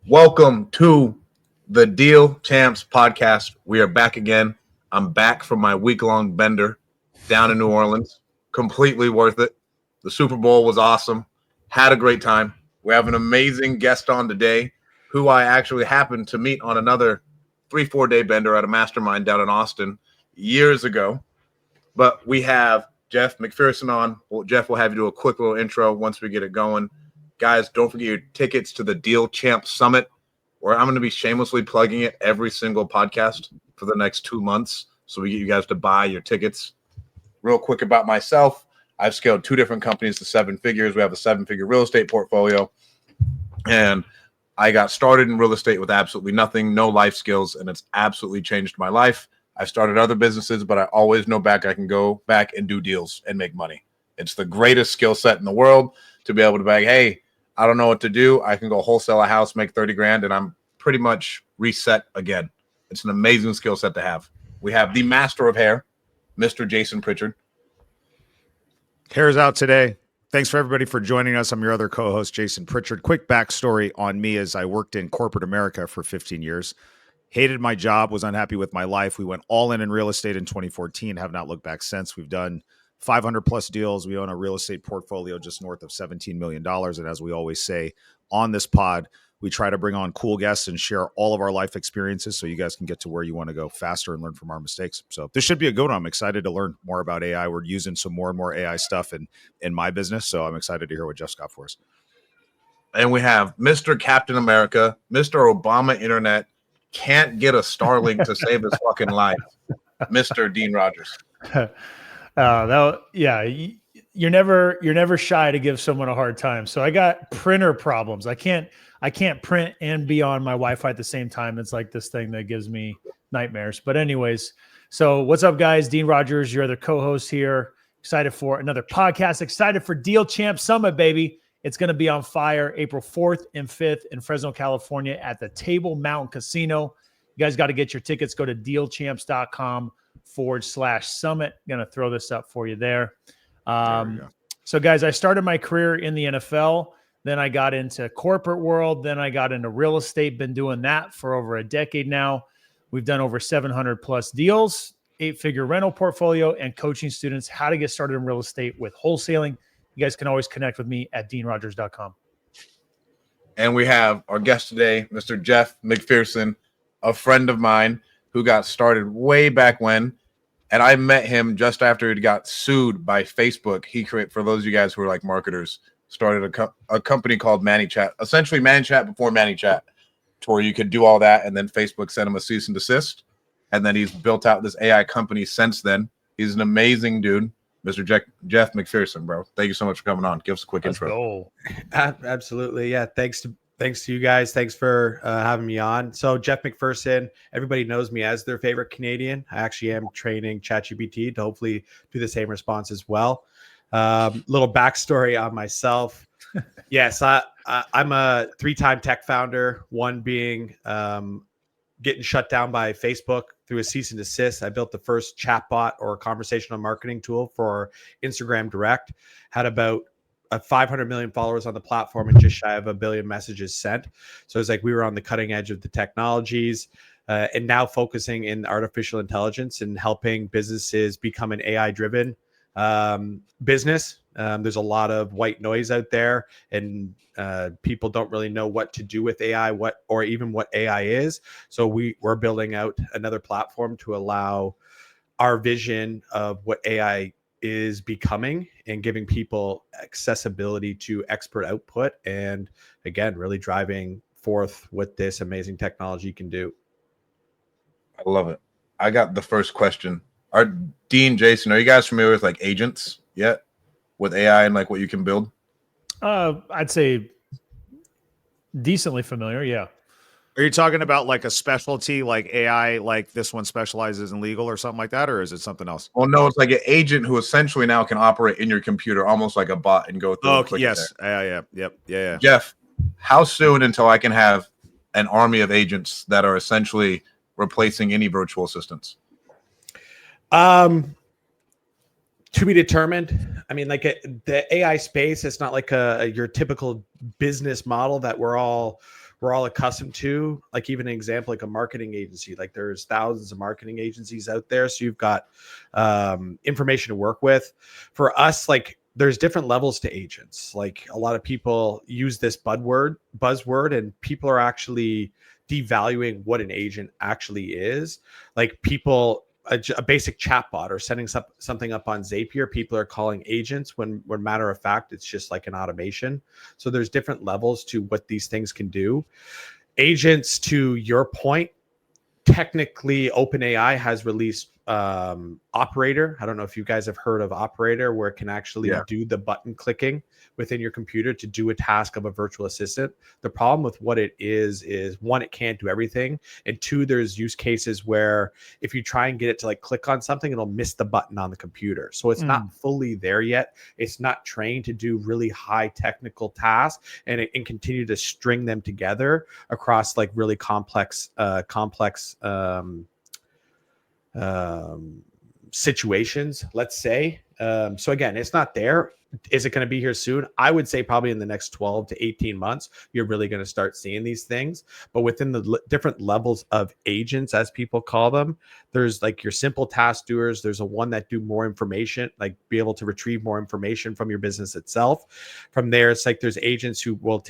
Welcome to the Deal Champs podcast. We are back again. I'm back from my week-long bender down in New Orleans. Completely worth it. The Super Bowl was awesome. Had a great time. We have an amazing guest on today who I actually happened to meet on another 3-4 day bender at a mastermind down in Austin years ago. But we have Jeff McPherson on. Well, Jeff will have you do a quick little intro once we get it going. Guys, don't forget your tickets to the Deal Champ Summit, where I'm going to be shamelessly plugging it every single podcast for the next 2 months. So we get you guys to buy your tickets. Real quick about myself. I've scaled 2 different companies to 7 figures. We have a 7-figure real estate portfolio. And I got started in real estate with absolutely nothing, no life skills, and it's absolutely changed my life. I started other businesses, but I always know I can go back and do deals and make money. It's the greatest skill set in the world to be able to be like, hey, I don't know what to do. I can go wholesale a house, make 30 grand, and I'm pretty much reset again. It's an amazing skill set to have. We have the master of hair, Mr. Jason Pritchard. Hair's out today. Thanks for everybody for joining us. I'm your other co-host, Jason Pritchard. Quick backstory on me is I worked in corporate America for 15 years. Hated my job, was unhappy with my life. We went all in real estate in 2014, have not looked back since. We've done 500 plus deals. We own a real estate portfolio just north of $17 million. And as we always say on this pod, we try to bring on cool guests and share all of our life experiences so you guys can get to where you want to go faster and learn from our mistakes. So this should be a good one. I'm excited to learn more about AI. We're using some more and more AI stuff in my business. So I'm excited to hear what Jeff's got for us. And we have Mr. Captain America, Mr. Obama Internet, can't get a Starlink to save his fucking life, Mr. Dean Rogers. You're never shy to give someone a hard time. So I got printer problems. I can't print and be on my Wi-Fi at the same time. It's like this thing that gives me nightmares. But anyways, so what's up, guys? Dean Rogers, your other co-host here. Excited for another podcast. Excited for Deal Champ Summit, baby. It's going to be on fire April 4th and 5th in Fresno, California at the Table Mountain Casino. You guys got to get your tickets. Go to dealchamps.com/summit. Going to throw this up for you there. So guys, I started my career in the NFL. Then I got into corporate world. Then I got into real estate. Been doing that for over a decade now. We've done over 700 plus deals, 8-figure rental portfolio, and coaching students how to get started in real estate with wholesaling. You guys can always connect with me at deanrogers.com. And we have our guest today, Mr. Jeff McPherson, a friend of mine who got started way back when. And I met him just after he got sued by Facebook. He created, for those of you guys who are like marketers, started a company called ManyChat, essentially ManyChat before ManyChat, to where you could do all that. And then Facebook sent him a cease and desist. And then he's built out this AI company since then. He's an amazing dude. Mr. Jeff McPherson, bro. Thank you so much for coming on. Give us a quick intro. Absolutely. Yeah. Thanks to you guys. Thanks for having me on. So Jeff McPherson, everybody knows me as their favorite Canadian. I actually am training ChatGPT to hopefully do the same response as well. Little backstory on myself. Yes, I'm a 3-time tech founder, one being getting shut down by Facebook through a cease and desist. I built the first chatbot or conversational marketing tool for Instagram Direct. Had about 500 million followers on the platform and just shy of 1 billion messages sent. So it's like we were on the cutting edge of the technologies and now focusing in artificial intelligence and helping businesses become an AI-driven business. There's a lot of white noise out there, and people don't really know what to do with AI, what AI is. So we're building out another platform to allow our vision of what AI is becoming and giving people accessibility to expert output, and again, really driving forth what this amazing technology can do. I love it. I got the first question. Dean, Jason, are you guys familiar with like agents yet with AI and like what you can build? I'd say decently familiar. Yeah. Are you talking about like a specialty, like AI, like this one specializes in legal or something like that? Or is it something else? Well, no, it's like an agent who essentially now can operate in your computer, almost like a bot, and go through. Oh, yes. Yeah. Jeff, how soon until I can have an army of agents that are essentially replacing any virtual assistants? To be determined. I mean, like the AI space, it's not like your typical business model that we're all we're all accustomed to. Like even an example, like a marketing agency, like there's thousands of marketing agencies out there. So you've got information to work with. For us, like there's different levels to agents. Like a lot of people use this buzzword, and people are actually devaluing what an agent actually is. Like people, a basic chatbot or setting something up on Zapier, people are calling agents when matter of fact, it's just like an automation. So there's different levels to what these things can do. Agents, to your point, technically OpenAI has released Operator. I don't know if you guys have heard of Operator, where it can actually do the button clicking within your computer to do a task of a virtual assistant. The problem with what it is one, it can't do everything, and two, there's use cases where if you try and get it to like click on something, it'll miss the button on the computer. So it's not fully there yet. It's not trained to do really high technical tasks, and it can continue to string them together across like really complex situations, let's say. So again, it's not there. Is it going to be here soon? I would say probably in the next 12 to 18 months, you're really going to start seeing these things. But within the different levels of agents, as people call them, there's like your simple task doers. There's a one that do more information, like be able to retrieve more information from your business itself. From there, it's like there's agents who will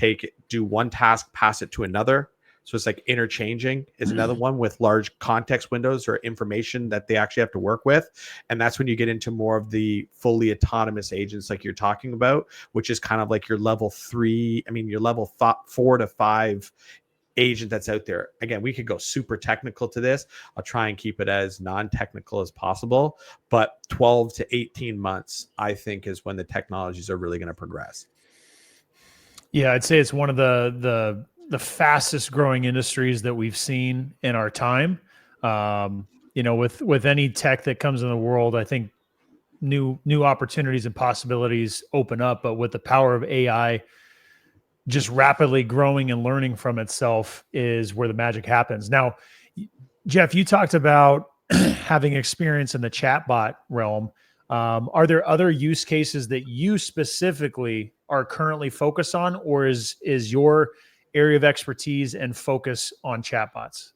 do one task, pass it to another. So it's like interchanging is another one with large context windows or information that they actually have to work with. And that's when you get into more of the fully autonomous agents like you're talking about, which is kind of like your level 3, your level 4 to 5 agent that's out there. Again, we could go super technical to this. I'll try and keep it as non-technical as possible. But 12 to 18 months, I think, is when the technologies are really going to progress. Yeah, I'd say it's one of the fastest growing industries that we've seen in our time. With any tech that comes in the world, I think new opportunities and possibilities open up. But with the power of AI just rapidly growing and learning from itself is where the magic happens. Now, Jeff, you talked about having experience in the chatbot realm. Are there other use cases that you specifically are currently focused on, or is your area of expertise and focus on chatbots?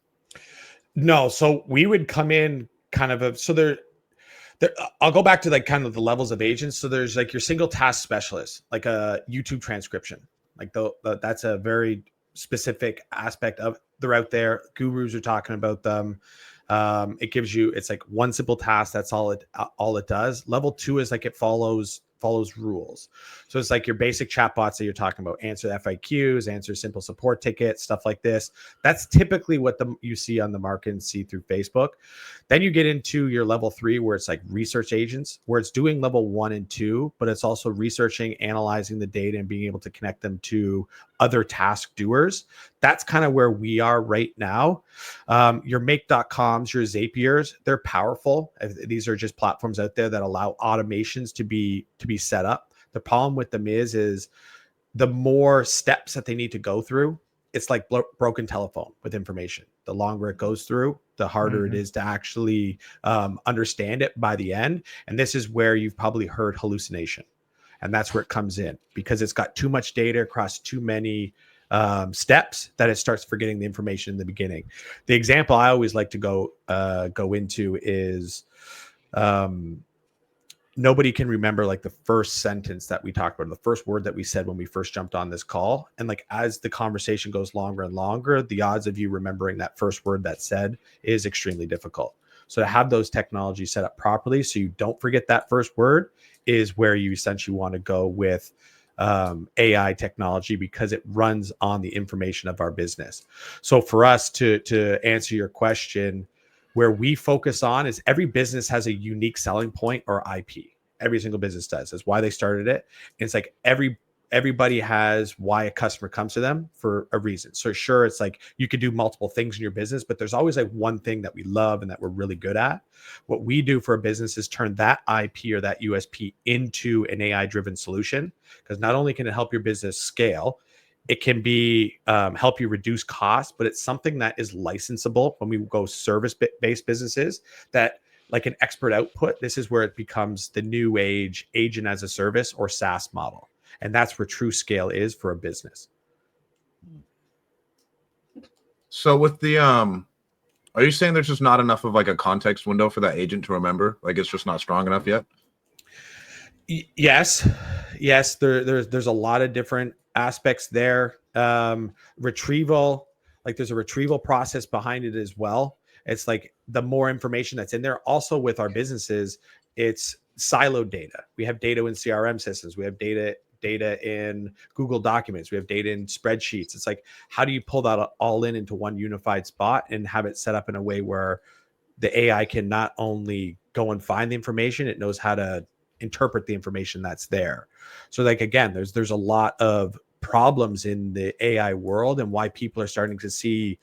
No, so we would come in kind of I'll go back to like kind of the levels of agents. So there's like your single task specialist, like a YouTube transcription, like that's a very specific aspect of they're out there. Gurus are talking about them. It's like one simple task. That's all it does. Level 2 is like it follows rules. So it's like your basic chatbots that you're talking about, answer FAQs, answer simple support tickets, stuff like this. That's typically what you see on the market and see through Facebook. Then you get into your level 3, where it's like research agents, where it's doing level 1 and 2, but it's also researching, analyzing the data, and being able to connect them to other task doers. That's kind of where we are right now. Your make.coms, your Zapiers, they're powerful. These are just platforms out there that allow automations to be set up. The problem with them is the more steps that they need to go through, it's like broken telephone with information. The longer it goes through, the harder it is to actually understand it by the end. And this is where you've probably heard hallucination. And that's where it comes in, because it's got too much data across too many steps that it starts forgetting the information in the beginning. The example I always like to go into is nobody can remember like the first sentence that we talked about, the first word that we said when we first jumped on this call. And like as the conversation goes longer and longer, the odds of you remembering that first word that said is extremely difficult. So to have those technologies set up properly so you don't forget that first word is where you essentially want to go with AI technology, because it runs on the information of our business. So for us to answer your question, where we focus on is every business has a unique selling point or IP. Every single business does. That's why they started it. And it's like everybody has why a customer comes to them for a reason. So sure, it's like you could do multiple things in your business, but there's always like one thing that we love and that we're really good at. What we do for a business is turn that IP or that USP into an AI-driven solution, because not only can it help your business scale, it can be help you reduce costs, but it's something that is licensable when we go service-based businesses, that like an expert output. This is where it becomes the new age agent as a service or SaaS model. And that's where true scale is for a business. So with the are you saying there's just not enough of like a context window for that agent to remember? Like it's just not strong enough yet? Yes, there's a lot of different aspects there. Retrieval, like there's a retrieval process behind it as well. It's like the more information that's in there. Also with our businesses, it's siloed data. We have data in CRM systems. We have data in Google Documents. We have data in spreadsheets. It's like, how do you pull that all into one unified spot and have it set up in a way where the AI can not only go and find the information, it knows how to interpret the information that's there. So like, again, there's a lot of problems in the AI world, and why people are starting to see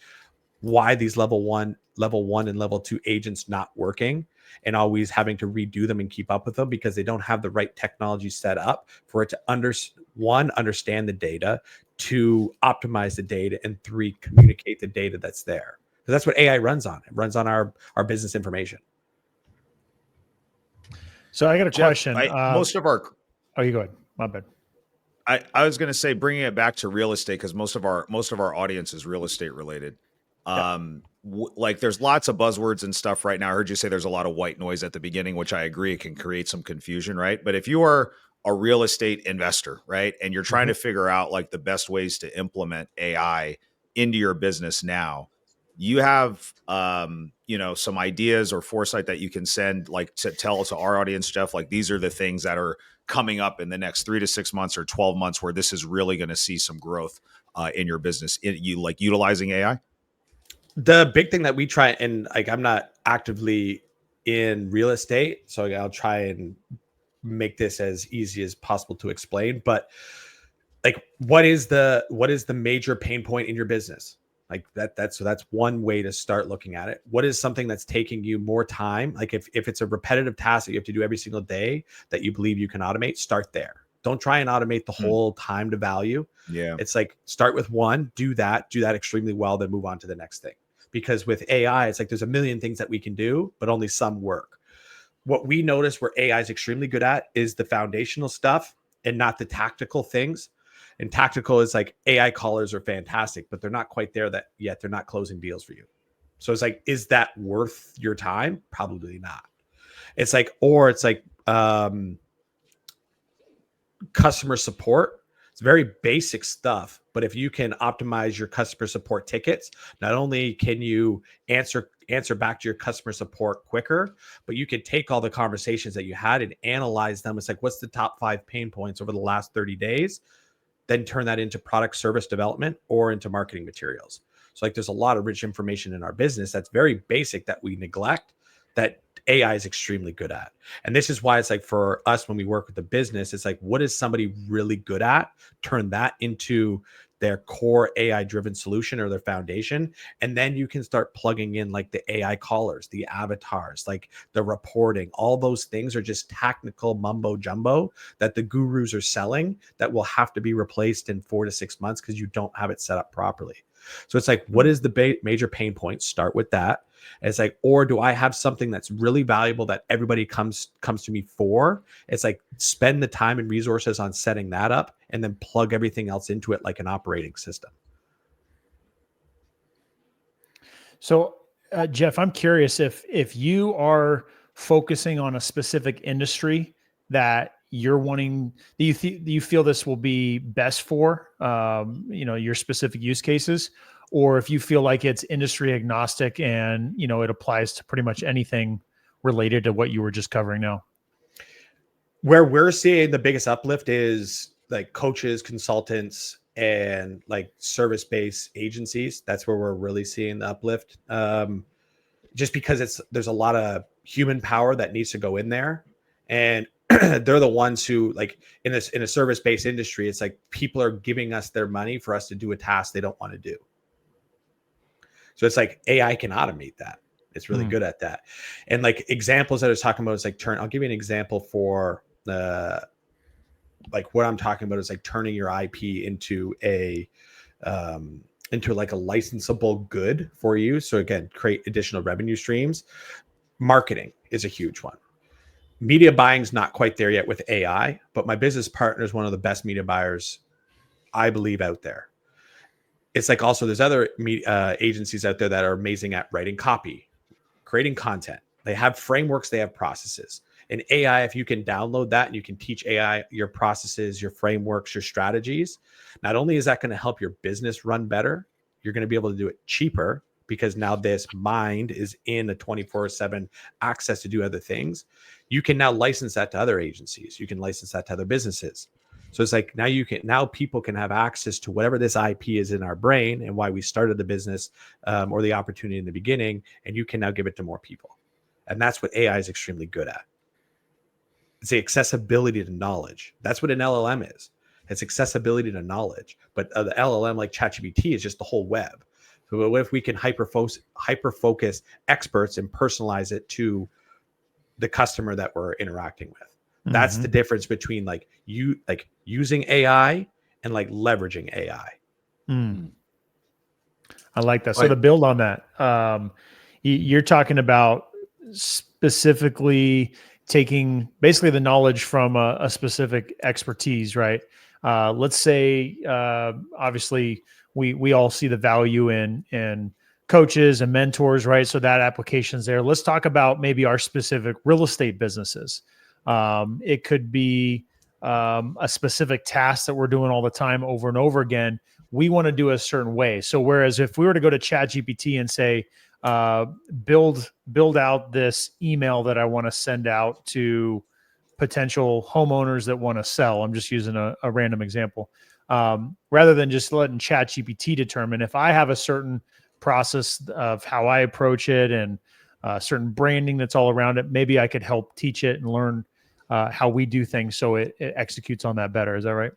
why these level one and level two agents not working, and always having to redo them and keep up with them because they don't have the right technology set up for it to understand the data, to optimize the data, and 3, communicate the data that's there. Because that's what AI runs on. It runs on our business information. So I got a Jeff, question. Most of our Oh, you go ahead. My bad. I was going to say, bringing it back to real estate, because most of our audience is real estate related. Like there's lots of buzzwords and stuff right now. I heard you say there's a lot of white noise at the beginning, which I agree, it can create some confusion, right? But if you are a real estate investor, right, and you're trying to figure out like the best ways to implement AI into your business now, you have some ideas or foresight that you can send, like to tell to our audience, Jeff, like these are the things that are coming up in the next 3 to 6 months or 12 months where this is really going to see some growth in your business. You like utilizing AI? The big thing that we try, and like, I'm not actively in real estate, so I'll try and make this as easy as possible to explain. But like, what is the major pain point in your business? Like that's one way to start looking at it. What is something that's taking you more time? Like if it's a repetitive task that you have to do every single day that you believe you can automate, start there. Don't try and automate the whole time to value. Yeah. It's like, start with one, do that extremely well, then move on to the next thing. Because with AI, it's like there's a million things that we can do, but only some work. What we notice where AI is extremely good at is the foundational stuff and not the tactical things. And tactical is like, AI callers are fantastic, but they're not quite there that yet. They're not closing deals for you. So it's like, is that worth your time? Probably not. It's like, or it's like customer support. It's very basic stuff, but if you can optimize your customer support tickets, not only can you answer back to your customer support quicker, but you can take all the conversations that you had and analyze them. It's like, what's the top 5 pain points over the last 30 days? Then turn that into product service development or into marketing materials. So like, there's a lot of rich information in our business that's very basic that we neglect, that AI is extremely good at. And this is why it's like, for us, when we work with the business, it's like, what is somebody really good at? Turn that into their core AI driven solution or their foundation. And then you can start plugging in like the AI callers, the avatars, like the reporting. All those things are just technical mumbo jumbo that the gurus are selling that will have to be replaced in 4 to 6 months because you don't have it set up properly. So it's like, what is the major pain point? Start with that. And it's like, or do I have something that's really valuable that everybody comes to me for? It's like, spend the time and resources on setting that up and then plug everything else into it like an operating system. So, Jeff, I'm curious if you are focusing on a specific industry that you're wanting, do you feel this will be best for, your specific use cases, or if you feel like it's industry agnostic and, it applies to pretty much anything related to what you were just covering now? Where we're seeing the biggest uplift is like coaches, consultants, and like service-based agencies. That's where we're really seeing the uplift. Just because there's a lot of human power that needs to go in there. And they're the ones who, like, in a service-based industry, it's like people are giving us their money for us to do a task they don't want to do. So it's like AI can automate that. It's really good at that. And like examples that I was talking about is like I'll give you an example for like what I'm talking about is like turning your IP into like a licensable good for you. So again, create additional revenue streams. Marketing is a huge one. Media buying is not quite there yet with AI, but my business partner is one of the best media buyers I believe out there. it's like also there's other agencies out there that are amazing at writing copy, creating content. They have frameworks, they have processes. And AI, if you can download that and you can teach AI your processes, your frameworks, your strategies, not only is that going to help your business run better, you're going to be able to do it cheaper because now this mind is in a 24/7 access to do other things. You can now license that to other agencies. You can license that to other businesses. So it's like now people can have access to whatever this IP is in our brain and why we started the business or the opportunity in the beginning, and you can now give it to more people. And that's what AI is extremely good at. It's the accessibility to knowledge. That's what an LLM is. It's accessibility to knowledge. But the LLM like ChatGPT is just the whole web. So what if we can hyper focus experts and personalize it to the customer that we're interacting with? That's the difference between like using AI and like leveraging AI. I like that. So to build on that, you're talking about specifically taking basically the knowledge from a specific expertise, right? Let's say, obviously, we all see the value in coaches and mentors, right? So that application's there. Let's talk about maybe our specific real estate businesses. It could be a specific task that we're doing all the time over and over again. We want to do a certain way. So whereas if we were to go to ChatGPT and say, build out this email that I want to send out to potential homeowners that want to sell. I'm just using a random example. Rather than just letting ChatGPT determine if I have a certain process of how I approach it and certain branding that's all around it, maybe I could help teach it and learn how we do things so it executes on that better. Is that right?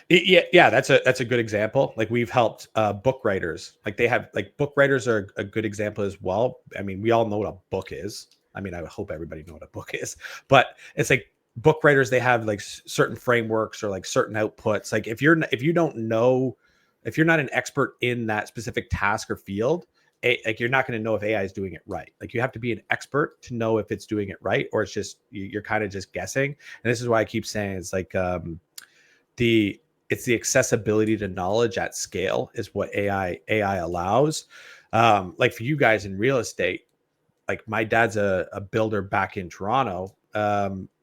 Yeah, that's a good example. Like we've helped book writers. Like they have like book writers are a good example as well. I mean, we all know what a book is. I mean, I hope everybody know what a book is, but it's like book writers, they have like certain frameworks or like certain outputs. Like if you're not an expert in that specific task or field, like you're not going to know if AI is doing it right. Like you have to be an expert to know if it's doing it right, or it's just, you're kind of just guessing. And this is why I keep saying it's like, it's the accessibility to knowledge at scale is what AI allows. Like for you guys in real estate, like my dad's a builder back in Toronto.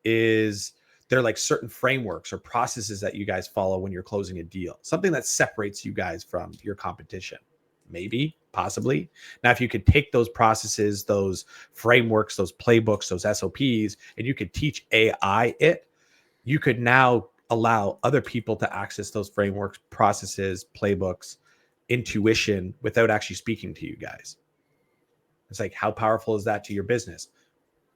Is there like certain frameworks or processes that you guys follow when you're closing a deal? Something that separates you guys from your competition? Maybe, possibly. Now, if you could take those processes, those frameworks, those playbooks, those SOPs, and you could teach AI it, you could now allow other people to access those frameworks, processes, playbooks, intuition without actually speaking to you guys. It's like, how powerful is that to your business?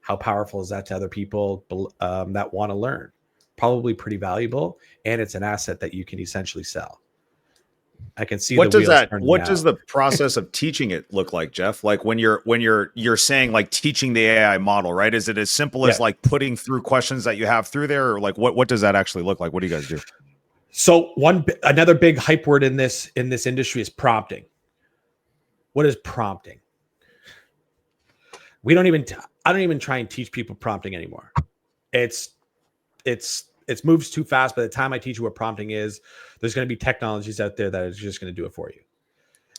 How powerful is that to other people that want to learn? Probably pretty valuable, and it's an asset that you can essentially sell. I can see what the does wheels that turning what out. does the process of teaching it look like, Jeff? Like when you're saying like teaching the AI model, right? Is it as simple as like putting through questions that you have through there, or like what does that actually look like? What do you guys do? So another big hype word in this industry is prompting. What is prompting? I don't even try and teach people prompting anymore. It moves too fast. By the time I teach you what prompting is, there's going to be technologies out there that are just going to do it for you.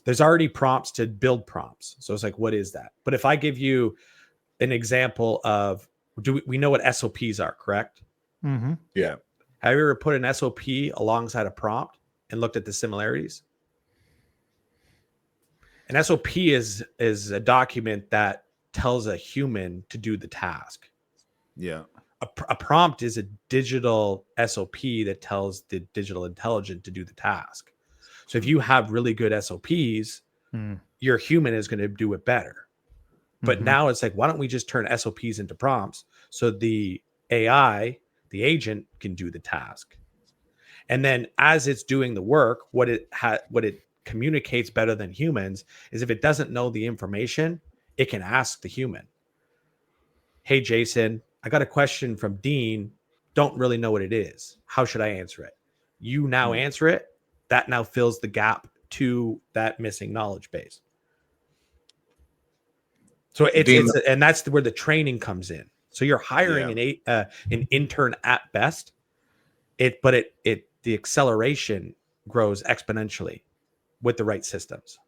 There's already prompts to build prompts. So it's like, what is that? But if I give you an example of, we know what SOPs are, correct? Mm-hmm. Yeah. Have you ever put an SOP alongside a prompt and looked at the similarities? An SOP is a document that tells a human to do the task. Yeah. A prompt is a digital SOP that tells the digital intelligence to do the task. So if you have really good SOPs, your human is going to do it better. But now it's like, why don't we just turn SOPs into prompts so the AI, the agent, can do the task? And then as it's doing the work, what it communicates better than humans is if it doesn't know the information, it can ask the human. Hey, Jason, I got a question from Dean. Don't really know what it is. How should I answer it? You now answer it. That now fills the gap to that missing knowledge base. So and that's where the training comes in. So you're hiring an intern at best, but the acceleration grows exponentially. with the right systems.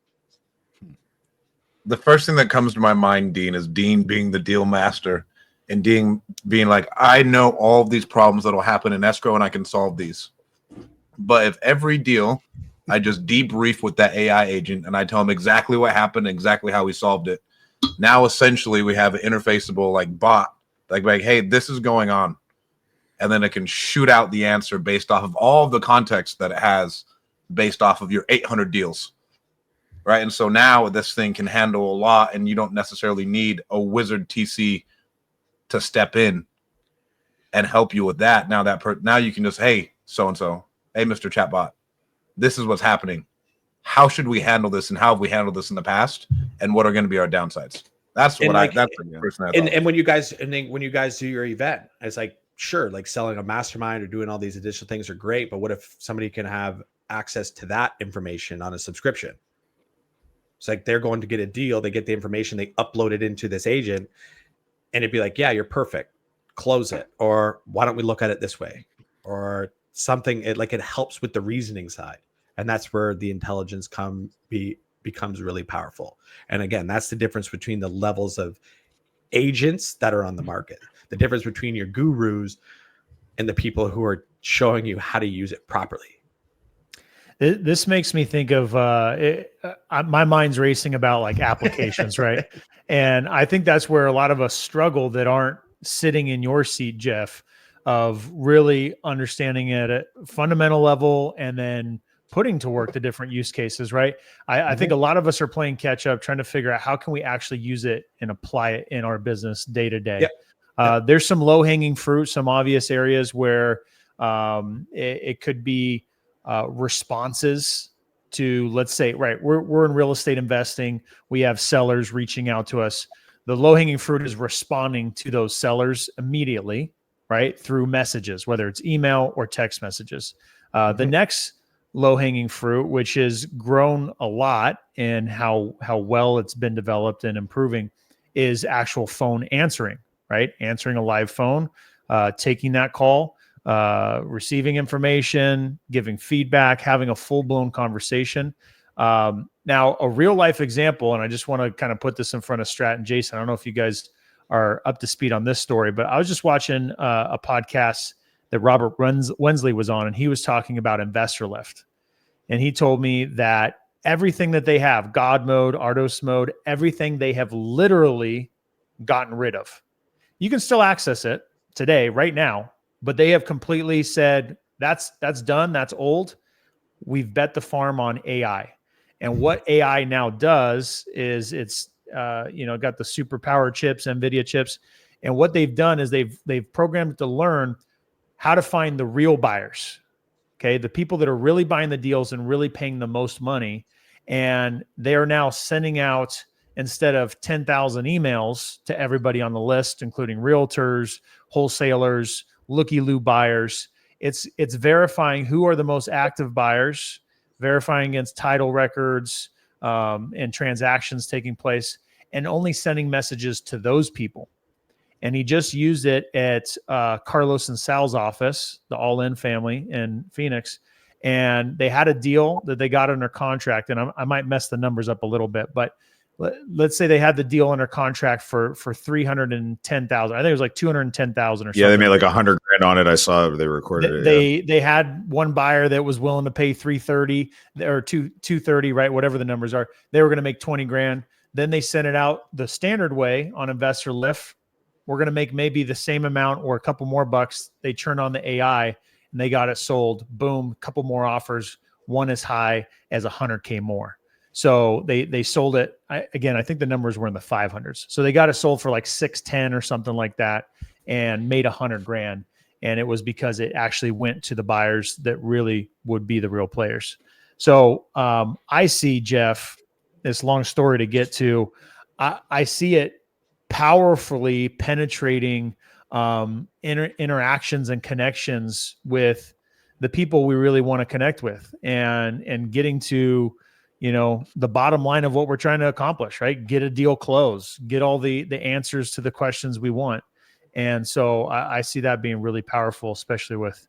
The first thing that comes to my mind, Dean, is Dean being the deal master and Dean being like, I know all of these problems that will happen in escrow and I can solve these. But if every deal I just debrief with that AI agent and I tell him exactly what happened, exactly how we solved it, now essentially we have an interfaceable like bot, like, hey, this is going on. And then it can shoot out the answer based off of all of the context that it has based off of your 800 deals. Right. And so now this thing can handle a lot and you don't necessarily need a wizard TC to step in and help you with that. Now now you can just, hey, so-and-so, hey, Mr. Chatbot, this is what's happening. How should we handle this and how have we handled this in the past? And what are going to be our downsides? That's what that's the person I thought. And when you guys do your event, it's like, sure, like selling a mastermind or doing all these additional things are great. But what if somebody can have access to that information on a subscription? It's like they're going to get a deal. They get the information, they upload it into this agent, and it'd be like, yeah, you're perfect. Close it. Or why don't we look at it this way? Or something. It helps with the reasoning side. And that's where the intelligence becomes really powerful. And again, that's the difference between the levels of agents that are on the market. The difference between your gurus and the people who are showing you how to use it properly. This makes me think of my mind's racing about like applications, right? And I think that's where a lot of us struggle that aren't sitting in your seat, Jeff, of really understanding at a fundamental level and then putting to work the different use cases, right? I think a lot of us are playing catch up, trying to figure out how can we actually use it and apply it in our business day to day. There's some low hanging fruit, some obvious areas where it could be responses to, let's say, right, we're in real estate investing. We have sellers reaching out to us. The low hanging fruit is responding to those sellers immediately, right, through messages, whether it's email or text messages. The next low hanging fruit, which has grown a lot in how well it's been developed and improving, is actual phone answering, right? Answering a live phone, taking that call, receiving information, giving feedback, having a full-blown conversation. Now, a real-life example, and I just want to kind of put this in front of Stratt and Jason. I don't know if you guys are up to speed on this story, but I was just watching a podcast that Robert Wensley was on, and he was talking about Investor Lift. And he told me that everything that they have, God mode, Ardos mode, everything they have literally gotten rid of. You can still access it today, right now, but they have completely said, that's done, that's old. We've bet the farm on AI. And what AI now does is it's got the superpower chips, NVIDIA chips. And what they've done is they've programmed it to learn how to find the real buyers. Okay, the people that are really buying the deals and really paying the most money. And they are now sending out, instead of 10,000 emails to everybody on the list, including realtors, wholesalers, looky-loo buyers, it's verifying who are the most active buyers, verifying against title records and transactions taking place, and only sending messages to those people. And he just used it at Carlos and Sal's office, the All In family in Phoenix. And they had a deal that they got under contract. And I might mess the numbers up a little bit, but let's say they had the deal under contract for 310,000. I think it was like 210,000 or something. Yeah, they made like $100,000 on it. I saw they recorded it. They had one buyer that was willing to pay 330 or 230, right? Whatever the numbers are. They were going to make 20 grand. Then they sent it out the standard way on Investor Lift. We're going to make maybe the same amount or a couple more bucks. They turned on the AI and they got it sold. Boom, a couple more offers. One as high as 100K more. So they sold it. I think the numbers were in the 500s. So they got it sold for like 610 or something like that and made $100,000. And it was because it actually went to the buyers that really would be the real players. So I see, Jeff, this long story to get to. I see it powerfully penetrating interactions and connections with the people we really want to connect with, and getting to, the bottom line of what we're trying to accomplish, right? Get a deal closed, get all the answers to the questions we want. And so I see that being really powerful, especially with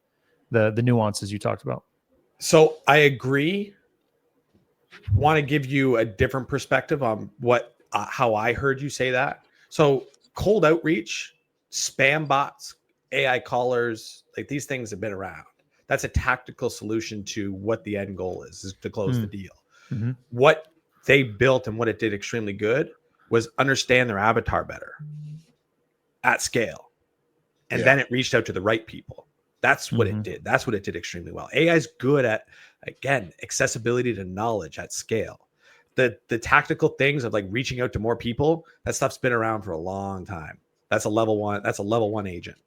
the nuances you talked about. So I agree want to give you a different perspective on what how I heard you say that. So cold outreach, spam bots, AI callers, like these things have been around. That's a tactical solution to what the end goal is to close the deal. Mm-hmm. What they built and what it did extremely good was understand their avatar better at scale. And then it reached out to the right people. That's what it did. That's what it did extremely well. AI is good at, again, accessibility to knowledge at scale. The tactical things of like reaching out to more people, that stuff's been around for a long time. That's a level one. That's a level one agent.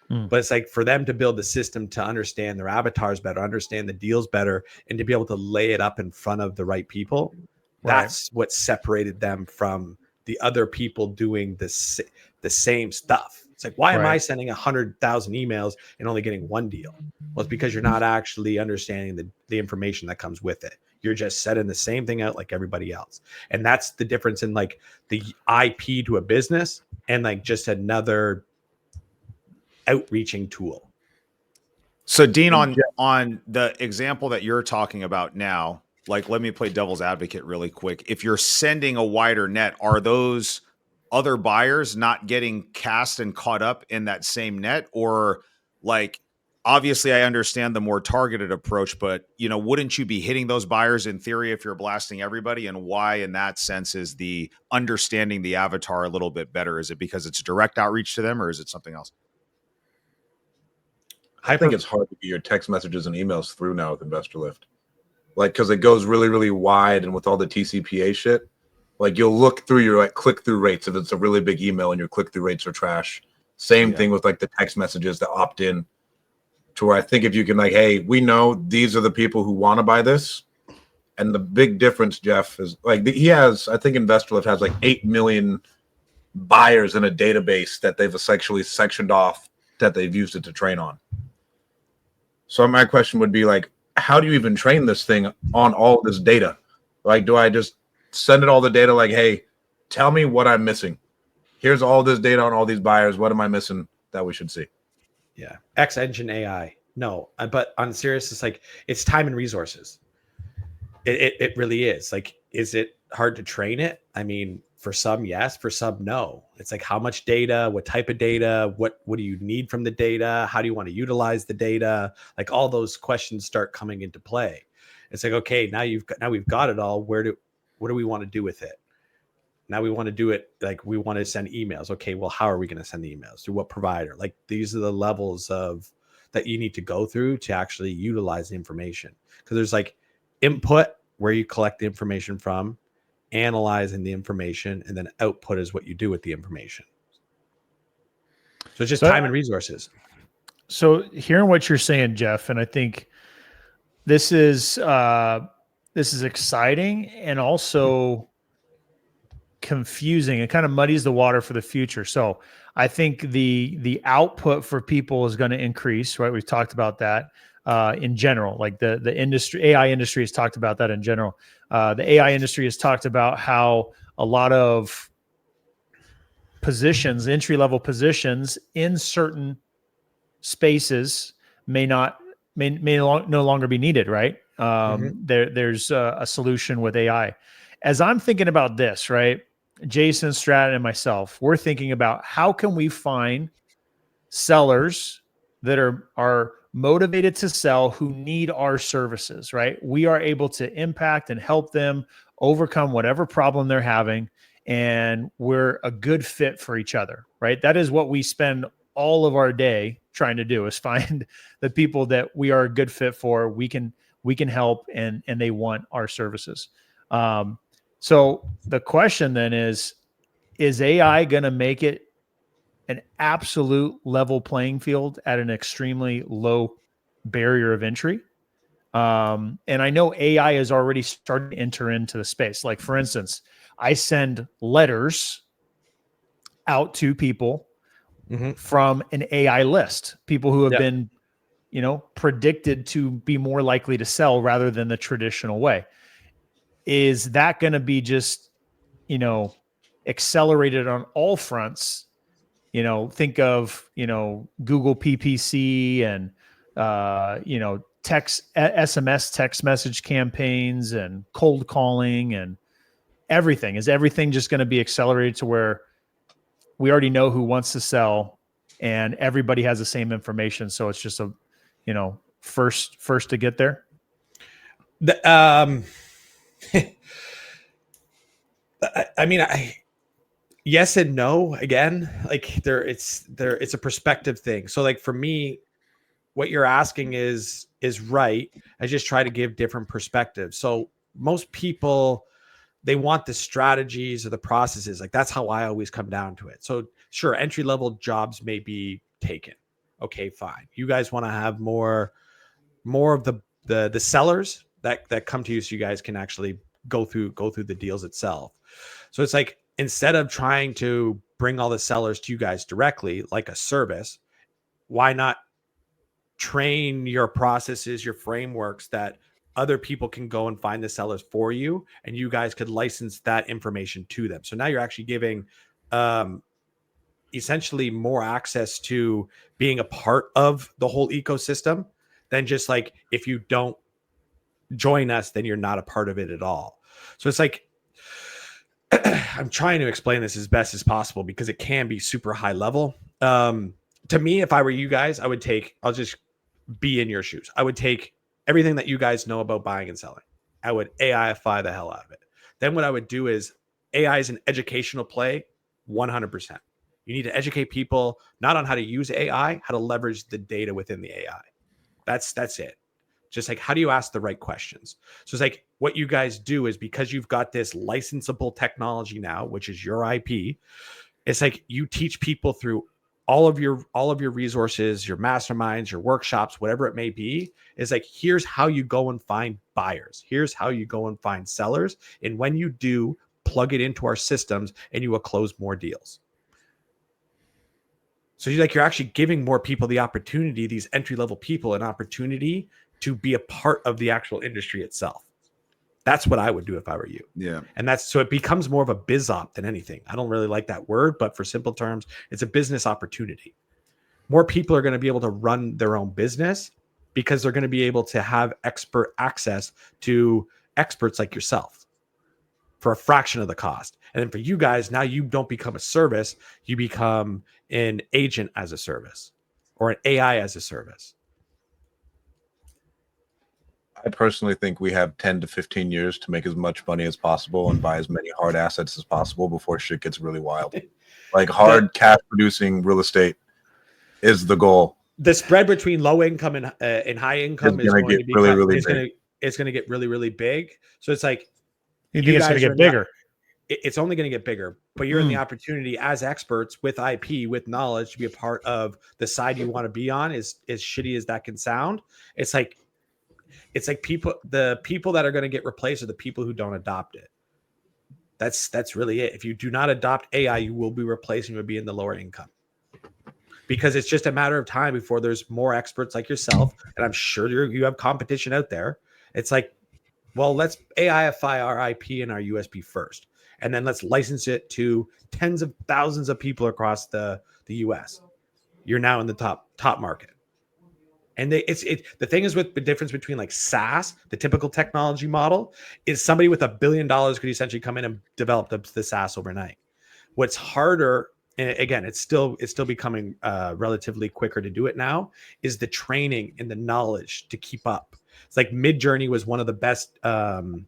But it's like for them to build the system to understand their avatars better, understand the deals better, and to be able to lay it up in front of the right people. That's what separated them from the other people doing the same stuff. It's like, why am I sending 100,000 emails and only getting one deal? Well, it's because you're not actually understanding the information that comes with it. You're just setting the same thing out like everybody else. And that's the difference in like the IP to a business and like just another outreaching tool. So Dean, on the example that you're talking about now, like, let me play devil's advocate really quick. If you're sending a wider net, are those other buyers not getting cast and caught up in that same net? Or like, obviously I understand the more targeted approach, but wouldn't you be hitting those buyers in theory if you're blasting everybody? And why in that sense is the understanding the avatar a little bit better? Is it because it's direct outreach to them, or is it something else? I think it's hard to get your text messages and emails through now with InvestorLift. Like, because it goes really, really wide, and with all the TCPA shit, like you'll look through your like click-through rates if it's a really big email and your click-through rates are trash. Same thing with like the text messages that opt in to where I think if you can like, hey, we know these are the people who want to buy this. And the big difference, Jeff, is like I think InvestorLift has like 8 million buyers in a database that they've essentially sectioned off that they've used it to train on. So my question would be like, how do you even train this thing on all this data? Like, do I just send it all the data like, hey, tell me what I'm missing. Here's all this data on all these buyers. What am I missing that we should see? Yeah. X engine AI. No, but on serious, it's like, it's time and resources. It really is. Like, is it hard to train it? I mean, for some, yes. For some, no. It's like, how much data, what type of data, what do you need from the data? How do you want to utilize the data? Like, all those questions start coming into play. It's like, okay, now we've got it all. What do we want to do with it? Now we want to do it like we want to send emails. Okay, well, how are we going to send the emails? Through what provider? Like, these are the levels of that you need to go through to actually utilize the information. Because there's like input, where you collect the information from, analyzing the information, and then output is what you do with the information. So it's just time and resources. So hearing what you're saying, Jeff, and I think this is exciting and also confusing. It kind of muddies the water for the future. So I think the output for people is going to increase, right? We've talked about that in general. Like the industry, AI industry has talked about that in general. The AI industry has talked about how a lot of positions, entry-level positions in certain spaces may no longer be needed, right? There's a solution with AI. As I'm thinking about this, right, Jason, Stratt, and myself, we're thinking about how can we find sellers that are motivated to sell who need our services, right? We are able to impact and help them overcome whatever problem they're having, and we're a good fit for each other, right? That is what we spend all of our day trying to do, is find the people that we are a good fit for. We can help, and they want our services. So the question then is AI going to make it an absolute level playing field at an extremely low barrier of entry? And I know AI has already started to enter into the space. Like, for instance, I send letters out to people from an AI list, people who have been, predicted to be more likely to sell rather than the traditional way. Is that going to be just, accelerated on all fronts? Think of, Google PPC and, SMS text message campaigns and cold calling and everything? Is everything just going to be accelerated to where we already know who wants to sell and everybody has the same information? So it's just a, first to get there. Yes and no. Again, like it's a perspective thing. So like for me, what you're asking is right. I just try to give different perspectives. So most people, they want the strategies or the processes. Like that's how I always come down to it. So sure, entry level jobs may be taken. Okay, fine. You guys want to have more of the sellers that come to you, so you guys can actually go through the deals itself. So it's like, instead of trying to bring all the sellers to you guys directly like a service, why not train your processes, your frameworks, that other people can go and find the sellers for you, and you guys could license that information to them. So now you're actually giving essentially more access to being a part of the whole ecosystem than just like, if you don't join us, then you're not a part of it at all. So it's like, I'm trying to explain this as best as possible because it can be super high level. To me, if I were you guys, I'll just be in your shoes. I would take everything that you guys know about buying and selling. I would AIify the hell out of it. Then what I would do is, AI is an educational play, 100%. You need to educate people not on how to use AI, how to leverage the data within the AI. That's it. Just like, how do you ask the right questions? So it's like, what you guys do is, because you've got this licensable technology now, which is your IP, it's like you teach people through all of your resources, your masterminds, your workshops, whatever it may be, is like, here's how you go and find buyers. Here's how you go and find sellers. And when you do, plug it into our systems and you will close more deals. So you're actually giving more people the opportunity, these entry-level people, an opportunity to be a part of the actual industry itself. That's what I would do if I were you. Yeah. And so it becomes more of a biz op than anything. I don't really like that word, but for simple terms, it's a business opportunity. More people are going to be able to run their own business because they're going to be able to have expert access to experts like yourself for a fraction of the cost. And then for you guys, now you don't become a service, you become an agent as a service, or an AI as a service. I personally think we have 10 to 15 years to make as much money as possible and buy as many hard assets as possible before shit gets really wild. Like hard cash producing real estate is the goal. The spread between low income and high income is going to get really, really big. So it's like, you think it's going to get bigger? It's only going to get bigger, but you're in the opportunity as experts with IP, with knowledge, to be a part of the side you want to be on. As shitty as that can sound, it's like the people that are going to get replaced are the people who don't adopt it. That's really it. If you do not adopt AI, you will be replaced and you'll be in the lower income, because it's just a matter of time before there's more experts like yourself. And I'm sure you have competition out there. It's like, well, let's AIify our IP and our USB first, and then let's license it to tens of thousands of people across the US. You're now in the top market. And the thing is, with the difference between like SaaS, the typical technology model, is somebody with $1 billion could essentially come in and develop the SaaS overnight. What's harder, and again, it's still becoming relatively quicker to do it now, is the training and the knowledge to keep up. It's like Midjourney was one of the best photo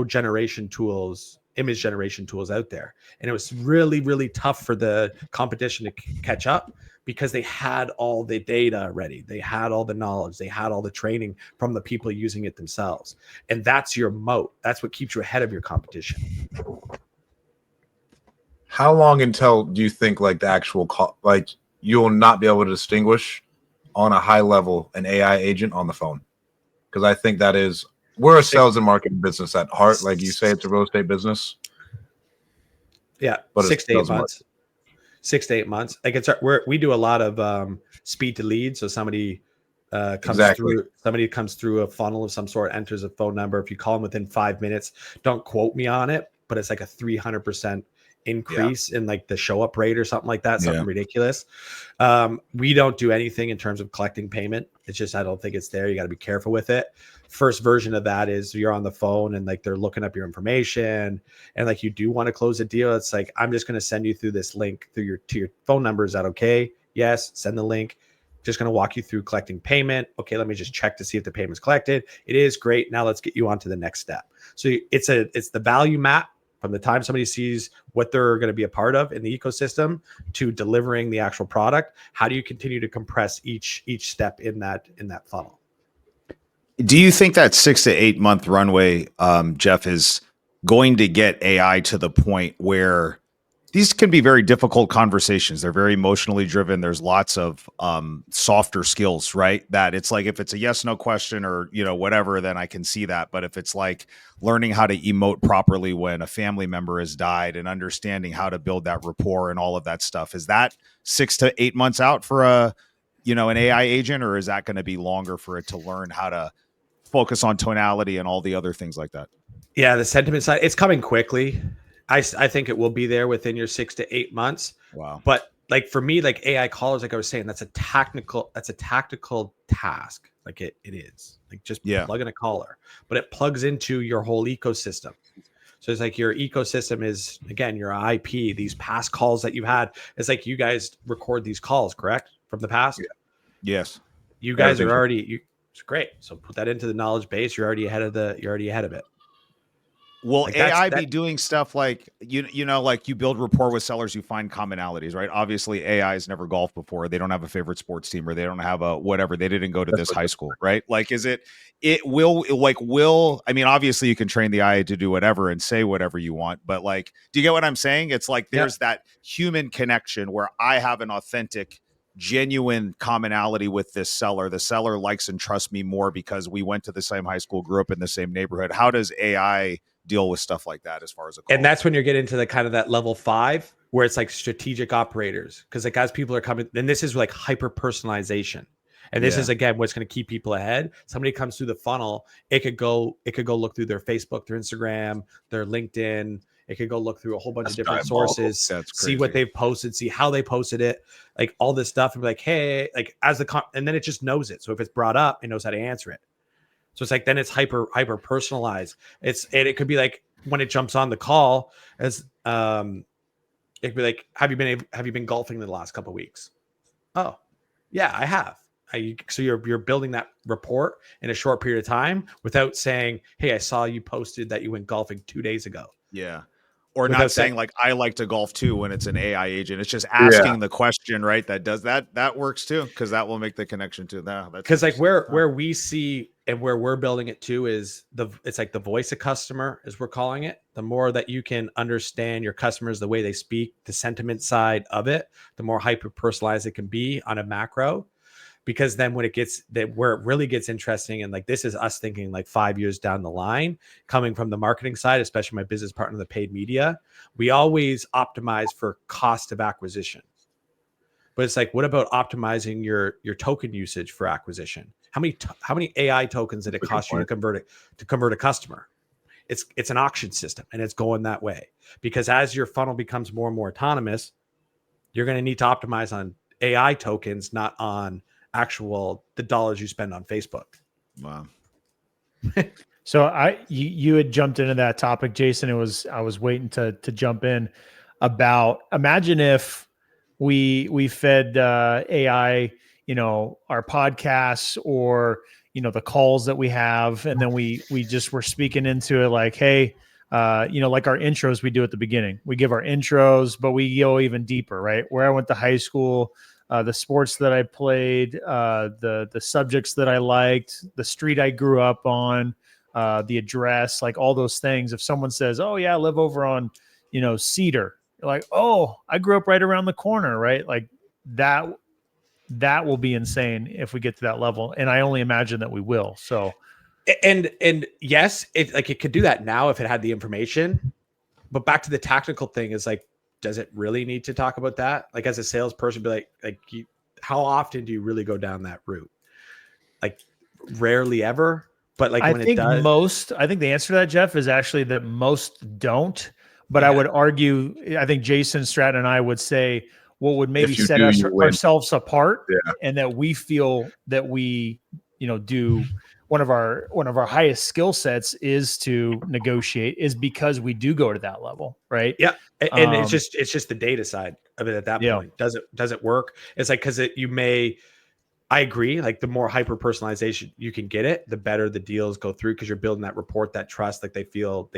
generation tools, image generation tools out there. And it was really, really tough for the competition to catch up, because they had all the data ready. They had all the knowledge. They had all the training from the people using it themselves. And that's your moat. That's what keeps you ahead of your competition. How long until do you think like the actual like you'll not be able to distinguish on a high level an AI agent on the phone? Because I think we're a sales and marketing business at heart. Like you say, it's a real estate business. Yeah, but 6 to 8 months. 6 to 8 months. Like we do a lot of speed to lead. So somebody comes through a funnel of some sort, enters a phone number. If you call them within 5 minutes, don't quote me on it, but it's like a 300% increase in like the show up rate or something like that, something Yeah. ridiculous. We don't do anything in terms of collecting payment. It's just, I don't think it's there. You got to be careful with it. First version of that is you're on the phone and like they're looking up your information and like you do want to close a deal. It's like, I'm just going to send you through this link to your phone number. Is that okay? Yes. Send the link. Just going to walk you through collecting payment. Okay, let me just check to see if the payment's collected. It is great. Now let's get you on to the next step. So it's the value map from the time somebody sees what they're going to be a part of in the ecosystem to delivering the actual product. How do you continue to compress each step in that funnel? Do you think that 6 to 8 month runway, Jeff, is going to get AI to the point where these can be very difficult conversations? They're very emotionally driven. There's lots of softer skills, right? That it's like, if it's a yes, no question or, whatever, then I can see that. But if it's like learning how to emote properly when a family member has died and understanding how to build that rapport and all of that stuff, is that 6 to 8 months out for an AI agent, or is that going to be longer for it to learn how to focus on tonality and all the other things like that? Yeah, the sentiment side, it's coming quickly. I think it will be there within your 6 to 8 months. Wow. But like for me, like AI callers, like I was saying, that's a tactical task. Like it is like just plug in a caller, but it plugs into your whole ecosystem. So it's like your ecosystem is, again, your IP, these past calls that you've had. It's like you guys record these calls, correct? From the past? Yeah. Yes. You guys are already, it's great. So put that into the knowledge base. You're already ahead of it. Will Like AI be doing stuff like, like you build rapport with sellers, you find commonalities, right? Obviously, AI has never golfed before. They don't have a favorite sports team, or they don't have a whatever. They didn't go to this high school, right? Like, I mean, obviously you can train the AI to do whatever and say whatever you want, but like, do you get what I'm saying? It's like, there's that human connection where I have an authentic, genuine commonality with this seller. The seller likes and trusts me more because we went to the same high school, grew up in the same neighborhood. How does AI deal with stuff like that as far as and that's when you're getting into the kind of that level 5 where it's like strategic operators, because like as people are coming, then this is like hyper personalization, and this is again what's going to keep people ahead. Somebody comes through the funnel, it could go look through their Facebook, their Instagram, their LinkedIn. It could go look through a whole bunch of different sources, see what they've posted, see how they posted it, like all this stuff, and be like, hey, like and then it just knows it. So if it's brought up, it knows how to answer it. So it's like, then it's hyper personalized. It could be like when it jumps on the call as it could be like, have you been golfing in the last couple of weeks? Oh, yeah, I have. So you're building that rapport in a short period of time without saying, hey, I saw you posted that you went golfing 2 days ago. Yeah. Or not saying like, I like to golf too when it's an AI agent. It's just asking the question, right? That does that works too, because that will make the connection to that. Because like where we see and where we're building it to is it's like the voice of customer, as we're calling it. The more that you can understand your customers, the way they speak, the sentiment side of it, the more hyper personalized it can be on a macro. Because then when it gets where it really gets interesting, and like this is us thinking like 5 years down the line, coming from the marketing side, especially my business partner, the paid media, we always optimize for cost of acquisition. But it's like, what about optimizing your token usage for acquisition? How many AI tokens did it cost you to convert a customer? It's an auction system, and it's going that way, because as your funnel becomes more and more autonomous, you're going to need to optimize on AI tokens, not on the dollars you spend on Facebook. Wow. So you had jumped into that topic, Jason. I was waiting to jump in about, imagine if we fed AI, our podcasts or the calls that we have, and then we just were speaking into it like, hey, like our intros we do at the beginning. We give our intros, but we go even deeper, right? Where I went to high school, the sports that I played, the subjects that I liked, the street I grew up on, the address, like all those things. If someone says, oh yeah, I live over on, Cedar, you're like, oh, I grew up right around the corner, right? Like that will be insane if we get to that level. And I only imagine that we will. So, and yes, it could do that now if it had the information, but back to the tactical thing is like, does it really need to talk about that? Like as a salesperson, be like how often do you really go down that route? Like rarely ever, but like when it does. I think the answer to that, Jeff, is actually that most don't, But I Yeah. would argue, I think Jason, Stratt, and I would say what would maybe If you set do, us you win. ourselves apart, Yeah. and that we feel that we, do one of our highest skill sets is to negotiate, is because we do go to that level, right? Yeah. And it's just the data side of it at that Yeah. point. Does it work? It's like, because I agree. Like, the more hyper personalization you can get it, the better the deals go through, because you're building that rapport, that trust. Like, they feel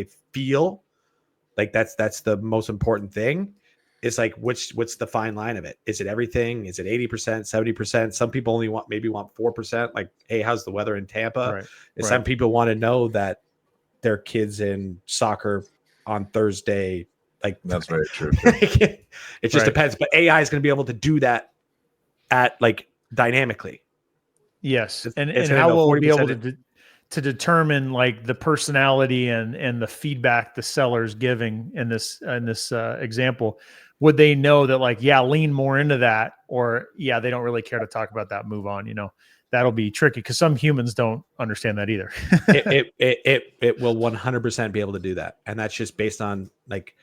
like that's the most important thing. It's like, what's the fine line of it? Is it everything? Is it 80%, 70%? Some people only want 4%. Like, hey, how's the weather in Tampa? Right. And some people want to know that their kids in soccer on Thursday. Like, That's very true. it just Right. depends. But AI is going to be able to do that at like dynamically. Yes. It's And gonna how know we'll be 40% able to determine like the personality and the feedback the seller's giving in this example. Would they know that, like, yeah, lean more into that, or yeah, they don't really care to talk about that, move on? That'll be tricky, because some humans don't understand that either. it will 100% be able to do that. And that's just based on, like,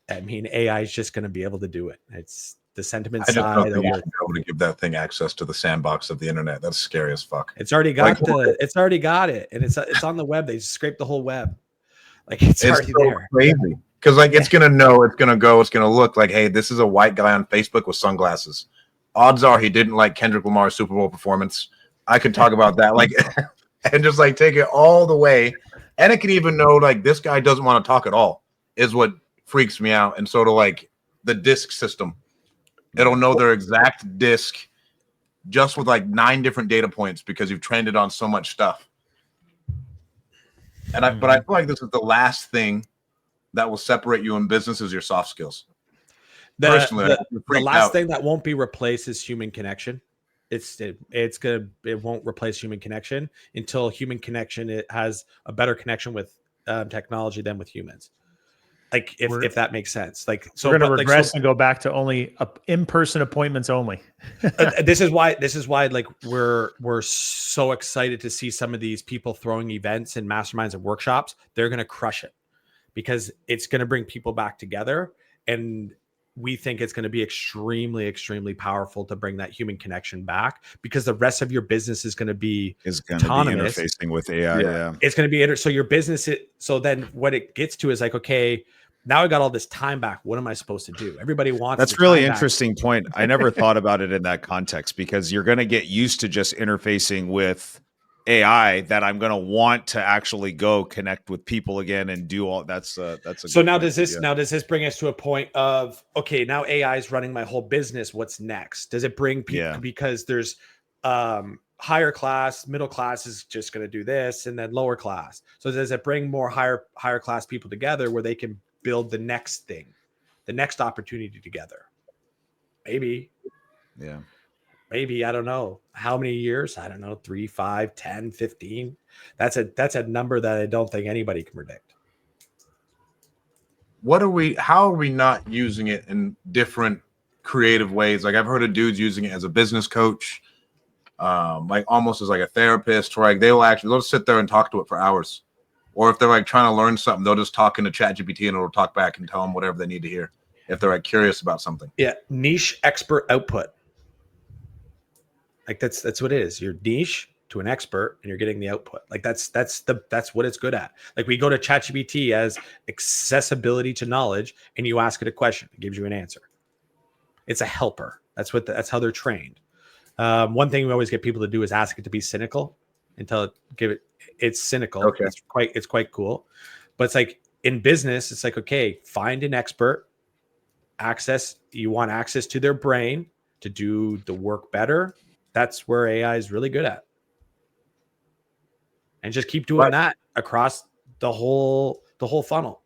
I mean, AI is just going to be able to do it. It's the sentiment I just don't side think you over. should be able to give that thing access to the sandbox of the internet. That's scary as fuck. It's already got Like, it's already got it, and it's on the web. They scraped the whole web. Like, it's already so there. crazy. Because like it's gonna know, it's gonna look like, hey, this is a white guy on Facebook with sunglasses. Odds are he didn't like Kendrick Lamar's Super Bowl performance. I could talk about that, like, and just like take it all the way. And it can even know like this guy doesn't want to talk at all, is what freaks me out. And so to like the disc system, it'll know their exact disc just with like 9 different data points, because you've trained it on so much stuff. But I feel like this is the last thing that will separate you in business, is your soft skills. Personally, the last thing that won't be replaced is human connection. It won't replace human connection until human connection, it has a better connection with technology than with humans. Like, if that makes sense. Like, so we're going to regress and go back to only in-person appointments only. This is why like we're so excited to see some of these people throwing events and masterminds and workshops. They're going to crush it, because it's going to bring people back together, and we think it's going to be extremely, extremely powerful to bring that human connection back, because the rest of your business is going to be autonomous. Interfacing with AI. Yeah. It's going to be so your business. So then what it gets to is like, okay, now I got all this time back. What am I supposed to do? Everybody wants. That's really interesting point. I never thought about it in that context, because you're going to get used to just interfacing with AI, that I'm going to want to actually go connect with people again and do all that's a so now does this bring us to a point of, okay, now AI is running my whole business. What's next? Does it bring people, because there's higher class, middle class is just going to do this, and then lower class. So does it bring more higher class people together where they can build the next thing, the next opportunity together? Maybe. Yeah. Maybe, I don't know how many years. I don't know, 3, 5, 10, 15. That's a number that I don't think anybody can predict. How are we not using it in different creative ways? Like, I've heard of dudes using it as a business coach, like almost as like a therapist, where like they'll sit there and talk to it for hours. Or if they're like trying to learn something, they'll just talk into ChatGPT and it'll talk back and tell them whatever they need to hear if they're like curious about something. Yeah, niche expert output. Like, that's what it is. You're niche to an expert, and you're getting the output. Like, that's what it's good at. Like, we go to ChatGPT as accessibility to knowledge, and you ask it a question, it gives you an answer. It's a helper. That's how they're trained. One thing we always get people to do is ask it to be cynical until it's cynical. Okay. It's quite cool. But it's like, in business, it's like, okay, find an expert, you want access to their brain to do the work better. That's where AI is really good at. And just keep doing that across the whole funnel.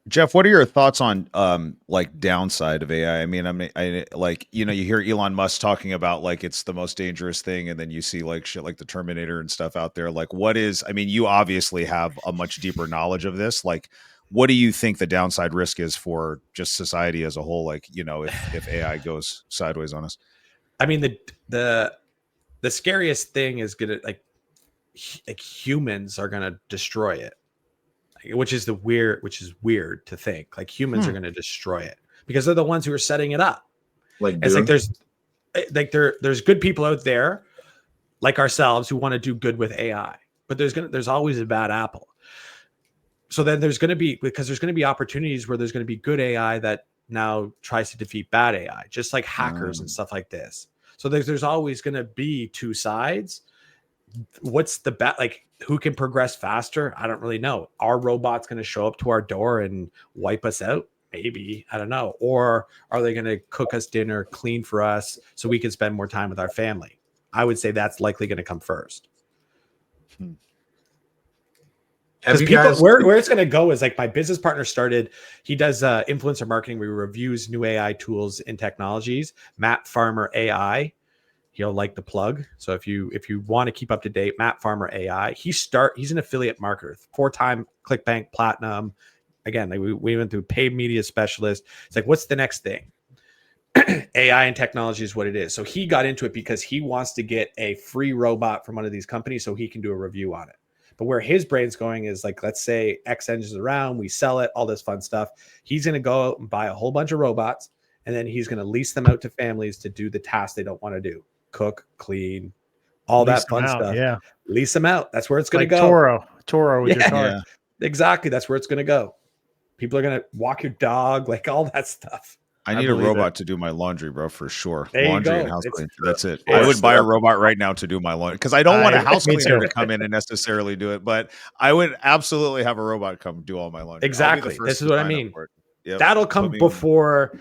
Jeff, what are your thoughts on like downside of AI? I mean, I like, you hear Elon Musk talking about like it's the most dangerous thing, and then you see like shit like the Terminator and stuff out there. Like, you obviously have a much deeper knowledge of this. Like, what do you think the downside risk is for just society as a whole? Like, if AI goes sideways on us? I mean, the scariest thing is gonna like humans are gonna destroy it. which is weird to think. Like humans are going to destroy it because they're the ones who are setting it up. Like, it's dude, there's good people out there like ourselves who want to do good with AI, but there's always a bad apple. So then there's going to be opportunities where there's going to be good AI that now tries to defeat bad AI, just like hackers and stuff like this. So there's always going to be two sides. What's the bet? Like, who can progress faster? I don't really know. Are robots going to show up to our door and wipe us out? Maybe. I don't know. Or are they going to cook us dinner, clean for us so we can spend more time with our family? I would say that's likely going to come first. Because where it's going to go is like my business partner started. He does influencer marketing. We reviews new AI tools and technologies. Matt Farmer AI. He'll like the plug. So if you want to keep up to date, Matt Farmer AI. He's an affiliate marketer, 4-time ClickBank Platinum. Again, like we went through paid media specialist. It's like, what's the next thing? AI and technology is what it is. So he got into it because he wants to get a free robot from one of these companies so he can do a review on it. But where his brain's going is like, let's say X Engine's around, we sell it, all this fun stuff. He's going to go out and buy a whole bunch of robots, and then he's going to lease them out to families to do the tasks they don't want to do. Cook, clean, all that fun stuff. Yeah. Lease them out. That's where it's going to go. Toro with your car. Yeah. Exactly. That's where it's going to go. People are going to walk your dog, like all that stuff. I need a robot to do my laundry, bro, for sure. There laundry and house cleaning. That's it. I would buy a robot right now to do my laundry because I don't want a house cleaner to come in and necessarily do it, but I would absolutely have a robot come do all my laundry. Exactly. This is what I mean. Yep. That'll come before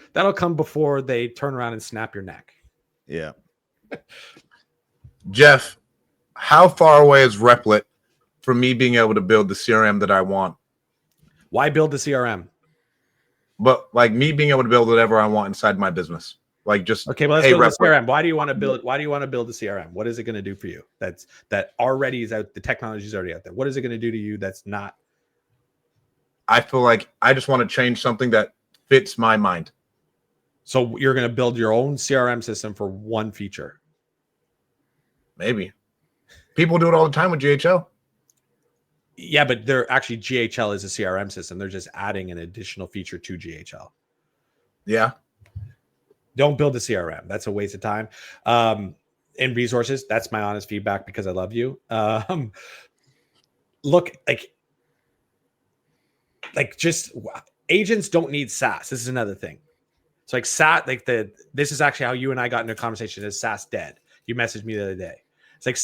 they turn around and snap your neck. Yeah. Jeff, how far away is Replit from me being able to build the CRM that I want? Why build the CRM? But like me being able to build whatever I want inside my business. Like just okay, well, let's build the CRM. Why do you want to build the CRM? What is it going to do for you? That already is out, the technology is already out there. What is it going to do to you that's not? I feel like I just want to change something that fits my mind. So you're going to build your own CRM system for one feature. Maybe. People do it all the time with GHL. Yeah, but they're actually GHL is a CRM system. They're just adding an additional feature to GHL. Yeah. Don't build a CRM. That's a waste of time. And resources. That's my honest feedback because I love you. Look, like just agents don't need SaaS. This is another thing. It's like SaaS, this is actually how you and I got into a conversation. Is SaaS dead? You messaged me the other day. It's like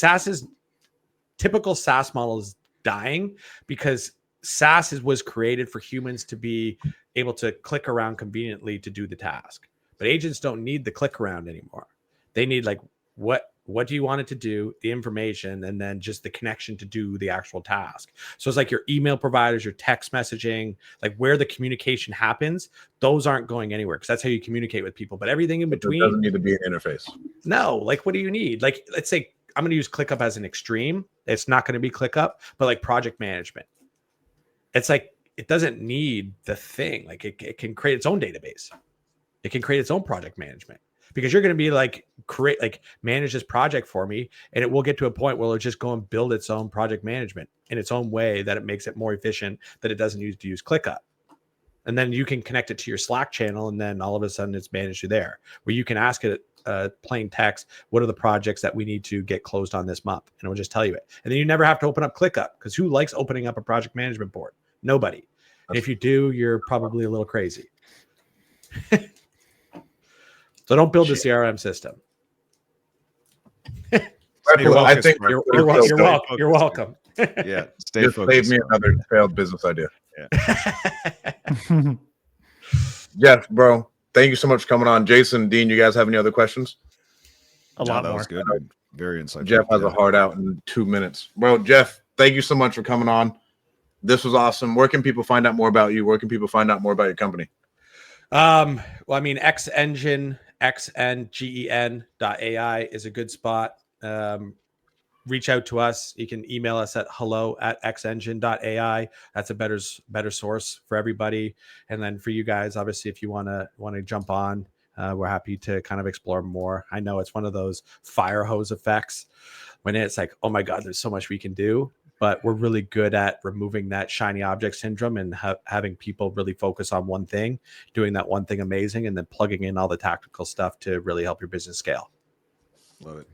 typical SaaS model is dying because SaaS was created for humans to be able to click around conveniently to do the task. But agents don't need the click around anymore. They need like, what do you want it to do? The information, and then just the connection to do the actual task. So it's like your email providers, your text messaging, like where the communication happens, those aren't going anywhere because that's how you communicate with people. But everything in between doesn't need to be an interface. No, like what do you need? Like, let's say I'm going to use ClickUp as an extreme. It's not going to be ClickUp, but like project management. It's like, it doesn't need the thing. Like it can create its own database. It can create its own project management because you're going to be like, manage this project for me. And it will get to a point where it'll just go and build its own project management in its own way that it makes it more efficient, that it doesn't use to use ClickUp. And then you can connect it to your Slack channel. And then all of a sudden it's managed through there where you can ask it plain text, what are the projects that we need to get closed on this month? And it will just tell you it. And then you never have to open up ClickUp because who likes opening up a project management board? Nobody. And if you do, you're probably a little crazy. So don't build a CRM system. I think you're welcome. Yeah, stay just focused. save me another failed business idea. Yeah. Jeff, bro, thank you so much for coming on. Jason, Dean, you guys have any other questions? A lot that more. Was good. Very insightful. Jeff has a heart out in 2 minutes. Bro, Jeff, thank you so much for coming on. This was awesome. Where can people find out more about you? Where can people find out more about your company? Well, I mean, xngen.ai is a good spot. Reach out to us. You can email us at hello@xengine.ai. That's a better source for everybody. And then for you guys, obviously, if you want to jump on, we're happy to kind of explore more. I know it's one of those fire hose effects when it's like, oh my God, there's so much we can do. but we're really good at removing that shiny object syndrome and having people really focus on one thing, doing that one thing amazing, and then plugging in all the tactical stuff to really help your business scale. Love it.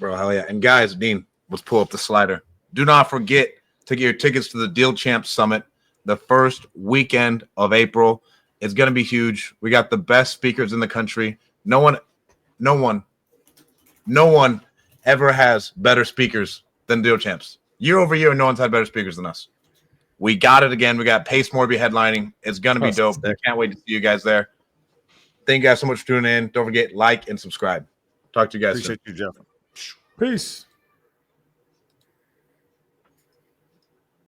Bro, hell yeah. And guys, Dean, let's pull up the slider. Do not forget to get your tickets to the Deal Champs Summit the first weekend of April. It's going to be huge. We got the best speakers in the country. No one ever has better speakers than Deal Champs. Year over year, no one's had better speakers than us. We got it again. We got Pace Morby headlining. It's going to be dope. I can't wait to see you guys there. Thank you guys so much for tuning in. Don't forget, like and subscribe. Talk to you guys soon. Appreciate you, Jeff. Peace.